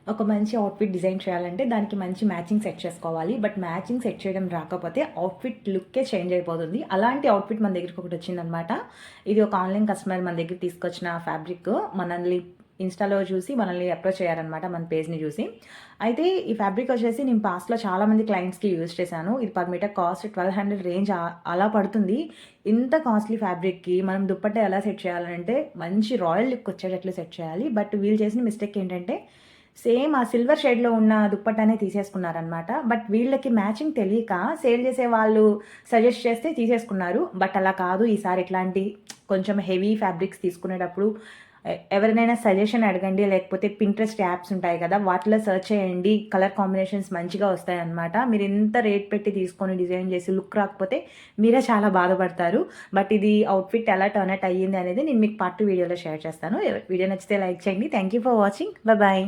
ఒక మంచి outfit design చేయాలంటే దానికి మంచి మ్యాచింగ్ సెట్ చేసుకోవాలి. బట్ మ్యాచింగ్ సెట్ చేయడం రాకపోతే అవుట్‌ఫిట్ లుక్కే చేంజ్ అయిపోతుంది. అలాంటి అవుట్‌ఫిట్ మన దగ్గరికి ఒకటొచ్చిందనమాట. ఇది ఒక ఆన్‌లైన్ కస్టమర్ మన దగ్గరికి తీసుకొచ్చిన ఫ్యాబ్రిక్. మనల్ని ఇన్‌స్టాలో చూసి మనల్ని అప్రోచ్ అయ్యారనమాట మన పేజ్‌ని చూసి. అయితే ఈ ఫ్యాబ్రిక్ వచ్చేసి నేను పాస్ట్‌లో చాలామంది క్లయింట్స్‌కి యూజ్ చేశాను. ఇది పర్ మీటర్ కాస్ట్ 1200 రేంజ్ అలా పడుతుంది. ఇంత కాస్ట్‌లీ ఫ్యాబ్రిక్‌కి మనం దుప్పట్టా ఎలా సెట్ చేయాలంటే మంచి రాయల్ లుక్ వచ్చేటట్లు సెట్ చేయాలి. బట్ వీళ్ళు చేసిన మిస్టేక్ ఏంటంటే సేమ్ ఆ సిల్వర్ షేడ్‌లో ఉన్న దుప్పట్టానే తీసేసుకున్నారనమాట. బట్ వీళ్ళకి మ్యాచింగ్ తెలియక సేల్ చేసే వాళ్ళు సజెస్ట్ చేస్తే తీసేసుకున్నారు. బట్ అలా కాదు. ఈసారి ఇట్లాంటి కొంచెం హెవీ ఫ్యాబ్రిక్స్ తీసుకునేటప్పుడు ఎవరినైనా సజెషన్ అడగండి. లేకపోతే పింట్రెస్ట్ యాప్స్ ఉంటాయి కదా! వాటిలో సెర్చ్ చేయండి. కలర్ కాంబినేషన్స్ మంచిగా వస్తాయన్నమాట. మీరు ఇంత రేట్ పెట్టి తీసుకొని డిజైన్ చేసి లుక్ రాకపోతే మీరే చాలా బాధపడతారు. బట్ ఇది అవుట్‌ఫిట్ ఎలా టర్న్ అవుట్ అయ్యింది అనేది నేను మీకు పార్ట్ 2 వీడియోలో షేర్ చేస్తాను. వీడియో నచ్చితే లైక్ చేయండి. Thank you for watching. Bye.